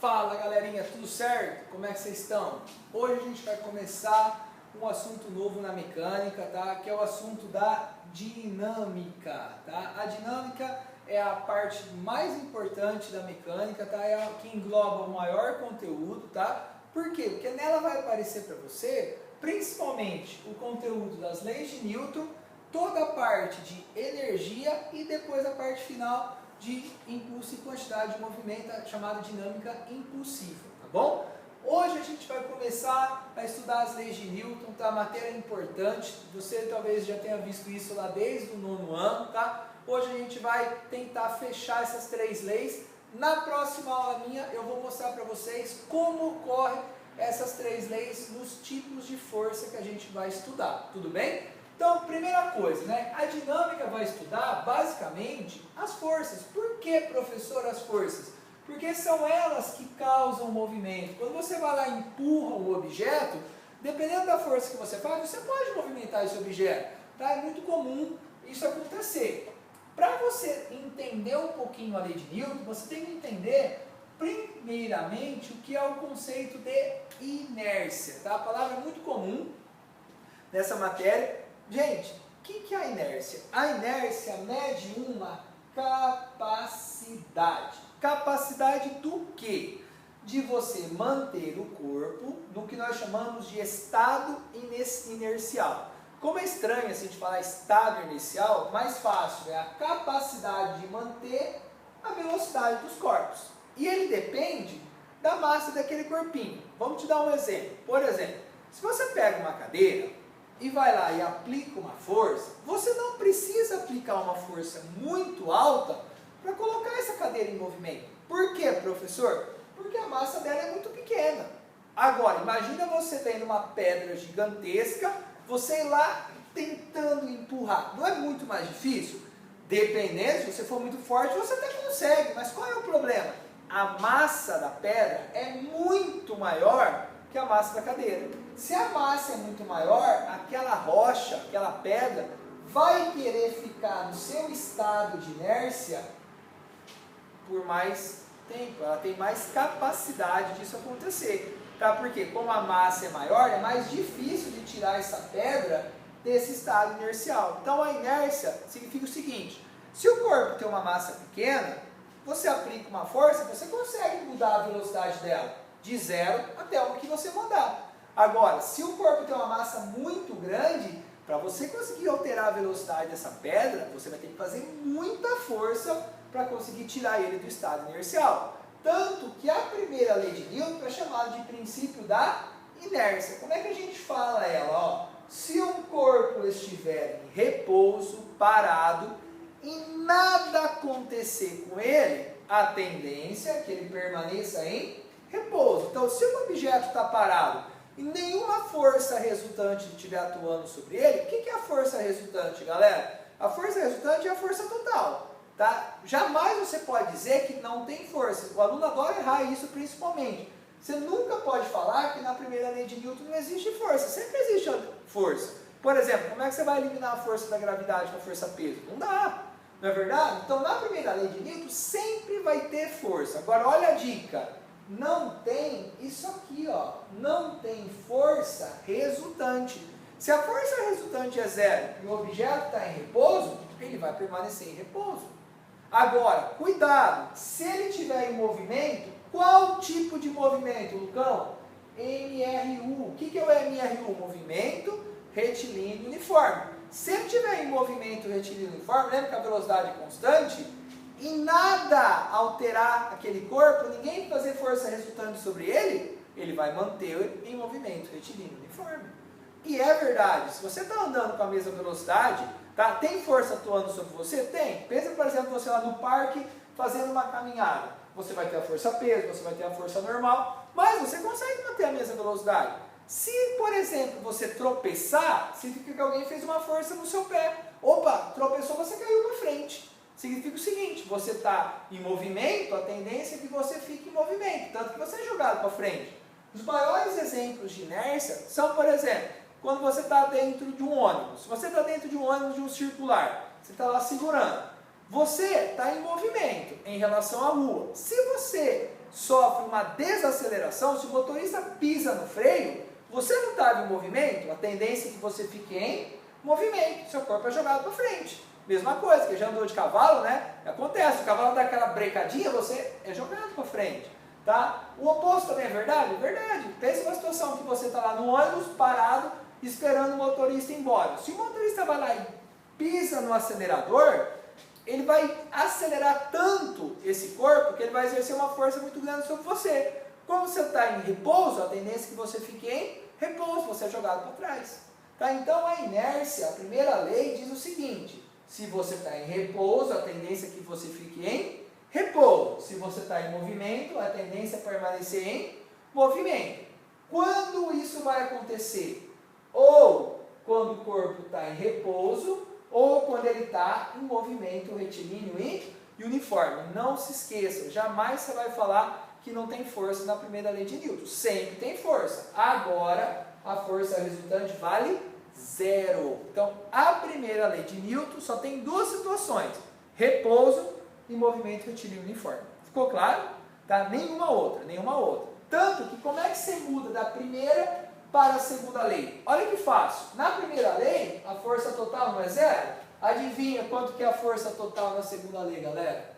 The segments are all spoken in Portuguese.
Fala galerinha, tudo certo? Como é que vocês estão? Hoje a gente vai começar um assunto novo na mecânica, tá? Que é o assunto da dinâmica, tá? A dinâmica é a parte mais importante da mecânica, tá? É a que engloba o maior conteúdo, tá? Por quê? Porque nela vai aparecer para você, principalmente, o conteúdo das leis de Newton, toda a parte de energia e depois a parte final de impulso e quantidade de movimento, chamada dinâmica impulsiva, tá bom? Hoje a gente vai começar a estudar as leis de Newton, tá? Matéria importante, você talvez já tenha visto isso lá desde o 9º ano, tá? Hoje a gente vai tentar fechar essas 3 leis. Na próxima aula minha eu vou mostrar para vocês como ocorrem essas 3 leis nos tipos de força que a gente vai estudar, tudo bem? Então, primeira coisa, né? A dinâmica vai estudar, basicamente, as forças. Por que, professor, as forças? Porque são elas que causam o movimento. Quando você vai lá e empurra um objeto, dependendo da força que você faz, você pode movimentar esse objeto. Tá? É muito comum isso acontecer. Para você entender um pouquinho a lei de Newton, você tem que entender, primeiramente, o que é o conceito de inércia. Tá? A palavra é muito comum nessa matéria. Gente, o que é a inércia? A inércia mede uma capacidade. Capacidade do quê? De você manter o corpo no que nós chamamos de estado inercial. Como é estranho a gente falar estado inercial, mais fácil é a capacidade de manter a velocidade dos corpos. E ele depende da massa daquele corpinho. Vamos te dar um exemplo. Por exemplo, se você pega uma cadeira e vai lá e aplica uma força, você não precisa aplicar uma força muito alta para colocar essa cadeira em movimento. Por quê, professor? Porque a massa dela é muito pequena. Agora, imagina você tendo uma pedra gigantesca, você ir lá tentando empurrar. Não é muito mais difícil? Dependendo, se você for muito forte, você até consegue. Mas qual é o problema? A massa da pedra é muito maior que a massa da cadeira. Se a massa é muito maior, aquela rocha, aquela pedra, vai querer ficar no seu estado de inércia por mais tempo. Ela tem mais capacidade disso acontecer. Tá? Porque como a massa é maior, é mais difícil de tirar essa pedra desse estado inercial. Então a inércia significa o seguinte: se o corpo tem uma massa pequena, você aplica uma força, você consegue mudar a velocidade dela de 0 até o que você mandar. Agora, se o corpo tem uma massa muito grande, para você conseguir alterar a velocidade dessa pedra, você vai ter que fazer muita força para conseguir tirar ele do estado inercial. Tanto que a primeira lei de Newton é chamada de princípio da inércia. Como é que a gente fala ela? Ó, se um corpo estiver em repouso, parado, e nada acontecer com ele, a tendência é que ele permaneça em repouso. Então, se o objeto está parado e nenhuma força resultante estiver atuando sobre ele, o que é a força resultante, galera? A força resultante é a força total. Tá? Jamais você pode dizer que não tem força. O aluno adora errar isso principalmente. Você nunca pode falar que na primeira lei de Newton não existe força. Sempre existe força. Por exemplo, como é que você vai eliminar a força da gravidade com a força-peso? Não dá. Não é verdade? Então, na primeira lei de Newton, sempre vai ter força. Agora, olha a dica. Não tem isso aqui, ó. Não tem força resultante. Se a força resultante é 0 e o objeto está em repouso, ele vai permanecer em repouso. Agora, cuidado. Se ele estiver em movimento, qual tipo de movimento, Lucão? MRU. O que é o MRU? Movimento retilíneo uniforme. Se ele estiver em movimento retilíneo uniforme, lembra que a velocidade é constante? E nada alterar aquele corpo, ninguém fazer força resultante sobre ele, ele vai manter em movimento retilíneo uniforme. E é verdade, se você está andando com a mesma velocidade, tá? Tem força atuando sobre você? Tem. Pensa, por exemplo, você lá no parque fazendo uma caminhada. Você vai ter a força peso, você vai ter a força normal, mas você consegue manter a mesma velocidade. Se, por exemplo, você tropeçar, significa que alguém fez uma força no seu pé. Opa, tropeçou, você caiu para frente. Significa o seguinte: você está em movimento, a tendência é que você fique em movimento, tanto que você é jogado para frente. Os maiores exemplos de inércia são, por exemplo, quando você está dentro de um ônibus. Se você está dentro de um ônibus de um circular, você está lá segurando. Você está em movimento em relação à rua. Se você sofre uma desaceleração, se o motorista pisa no freio, você não está em movimento, a tendência é que você fique em movimento, seu corpo é jogado para frente. Mesma coisa, que já andou de cavalo, né? Acontece, o cavalo dá aquela brecadinha, você é jogado para frente, tá? O oposto também é verdade? Verdade. Pense uma situação que você está lá no ônibus, parado, esperando o motorista ir embora. Se o motorista vai lá e pisa no acelerador, ele vai acelerar tanto esse corpo que ele vai exercer uma força muito grande sobre você. Quando você está em repouso, a tendência é que você fique em repouso, você é jogado para trás. Tá? Então a inércia, a primeira lei diz o seguinte: se você está em repouso, a tendência é que você fique em repouso. Se você está em movimento, a tendência é permanecer em movimento. Quando isso vai acontecer? Ou quando o corpo está em repouso, ou quando ele está em movimento retilíneo e uniforme. Não se esqueça, jamais você vai falar que não tem força na primeira lei de Newton. Sempre tem força. Agora, a força resultante vale 0. Então, a primeira lei de Newton só tem duas situações: repouso e movimento retilíneo uniforme. Ficou claro? Tá? Nenhuma outra, nenhuma outra. Tanto que como é que você muda da primeira para a segunda lei? Olha que fácil. Na primeira lei, a força total não é 0? Adivinha quanto que é a força total na segunda lei, galera?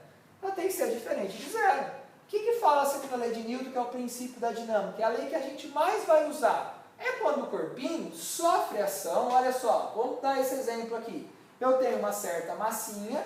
Ela tem que ser diferente de 0. O que fala a segunda lei de Newton, que é o princípio da dinâmica? É a lei que a gente mais vai usar. É quando o corpinho sofre ação. Olha só, vamos dar esse exemplo aqui. Eu tenho uma certa massinha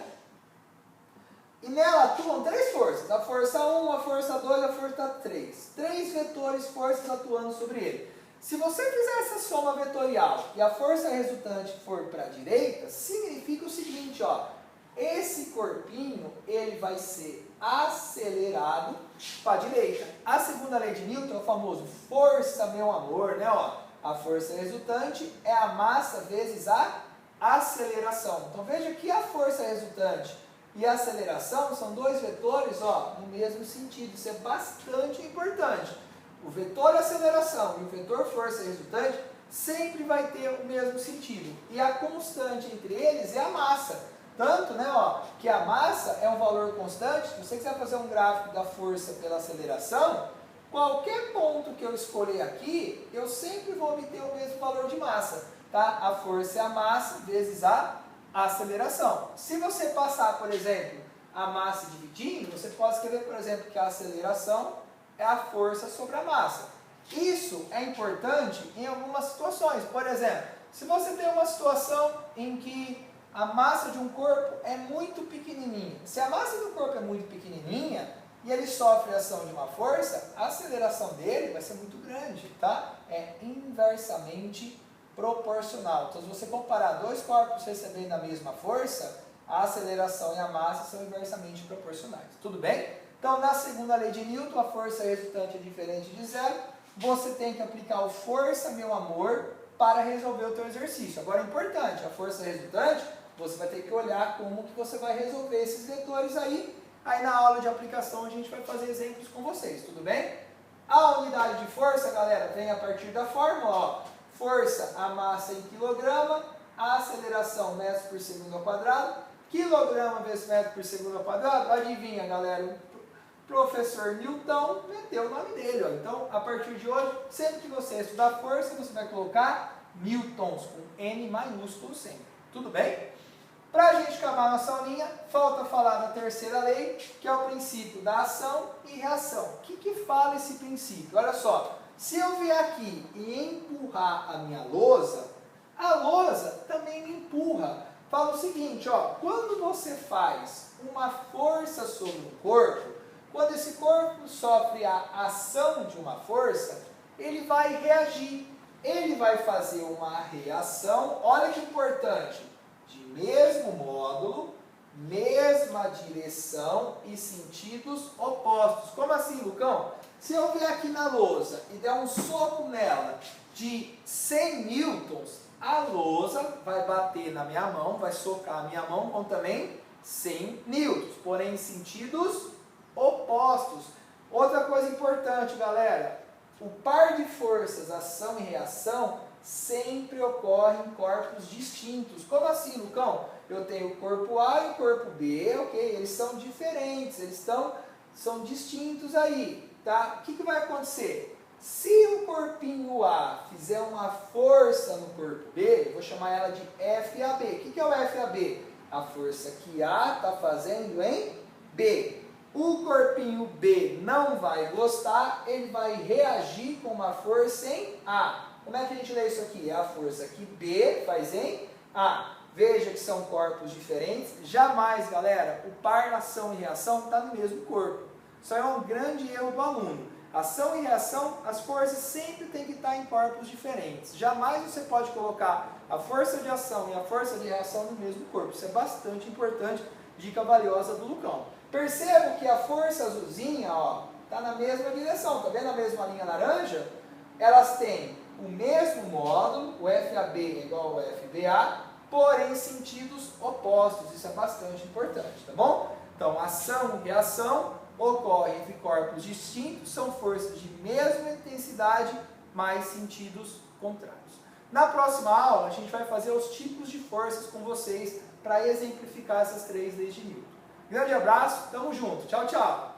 e nela atuam 3 forças. A força 1, a força 2, a força 3. 3 vetores, forças atuando sobre ele. Se você fizer essa soma vetorial e a força resultante for para a direita, significa o seguinte, ó. Esse corpinho, ele vai ser acelerado para a direita. A segunda lei de Newton é o famoso força, meu amor, né? Ó, a força resultante é a massa vezes a aceleração. Então veja que a força resultante e a aceleração são 2 vetores, ó, no mesmo sentido. Isso é bastante importante. O vetor aceleração e o vetor força resultante sempre vai ter o mesmo sentido. E a constante entre eles é a massa. Tanto, né, ó, que a massa é um valor constante. Se você quiser fazer um gráfico da força pela aceleração, qualquer ponto que eu escolher aqui, eu sempre vou obter o mesmo valor de massa. Tá? A força é a massa vezes a aceleração. Se você passar, por exemplo, a massa dividindo, você pode escrever, por exemplo, que a aceleração é a força sobre a massa. Isso é importante em algumas situações. Por exemplo, se você tem uma situação em que a massa de um corpo é muito pequenininha. Se a massa do corpo é muito pequenininha e ele sofre a ação de uma força, a aceleração dele vai ser muito grande, tá? É inversamente proporcional. Então, se você comparar 2 corpos recebendo a mesma força, a aceleração e a massa são inversamente proporcionais. Tudo bem? Então, na segunda lei de Newton, a força resultante é diferente de 0. Você tem que aplicar o força, meu amor, para resolver o teu exercício. Agora, é importante, a força resultante, você vai ter que olhar como que você vai resolver esses vetores aí. Aí na aula de aplicação a gente vai fazer exemplos com vocês, tudo bem? A unidade de força, galera, vem a partir da fórmula, ó. Força, a massa em quilograma, a aceleração metros por segundo ao quadrado, quilograma vezes metro por segundo ao quadrado. Adivinha, galera, o professor Newton meteu o nome dele, ó. Então, a partir de hoje, sempre que você estudar força, você vai colocar newtons, com N maiúsculo sempre. Tudo bem? Para a gente acabar a nossa aulinha, falta falar da terceira lei, que é o princípio da ação e reação. O que fala esse princípio? Olha só, se eu vier aqui e empurrar a minha lousa, a lousa também me empurra. Fala o seguinte, ó, quando você faz uma força sobre um corpo, quando esse corpo sofre a ação de uma força, ele vai reagir, ele vai fazer uma reação, olha que importante, de mesmo módulo, mesma direção e sentidos opostos. Como assim, Lucão? Se eu vier aqui na lousa e der um soco nela de 100 newtons, a lousa vai bater na minha mão, vai socar a minha mão com também 100 newtons, porém em sentidos opostos. Outra coisa importante, galera, o par de forças, ação e reação, sempre ocorre em corpos distintos. Como assim, Lucão? Eu tenho o corpo A e o corpo B, ok? Eles são diferentes, eles estão são distintos aí, tá? O que vai acontecer? Se o corpinho A fizer uma força no corpo B, eu vou chamar ela de FAB. O que é o FAB? A força que A está fazendo em B. O corpinho B não vai gostar, ele vai reagir com uma força em A. Como é que a gente lê isso aqui? É a força que B faz em A. Veja que são corpos diferentes. Jamais, galera, o par ação e reação está no mesmo corpo. Isso é um grande erro do aluno. Ação e reação, as forças sempre têm que estar em corpos diferentes. Jamais você pode colocar a força de ação e a força de reação no mesmo corpo. Isso é bastante importante, dica valiosa do Lucão. Perceba que a força azulzinha está na mesma direção. Está vendo a mesma linha laranja? Elas têm o mesmo módulo, o FAB é igual ao FBA, porém sentidos opostos. Isso é bastante importante, tá bom? Então, ação e reação ocorrem entre corpos distintos, são forças de mesma intensidade, mas sentidos contrários. Na próxima aula, a gente vai fazer os tipos de forças com vocês para exemplificar essas 3 leis de Newton. Grande abraço, tamo junto, tchau, tchau!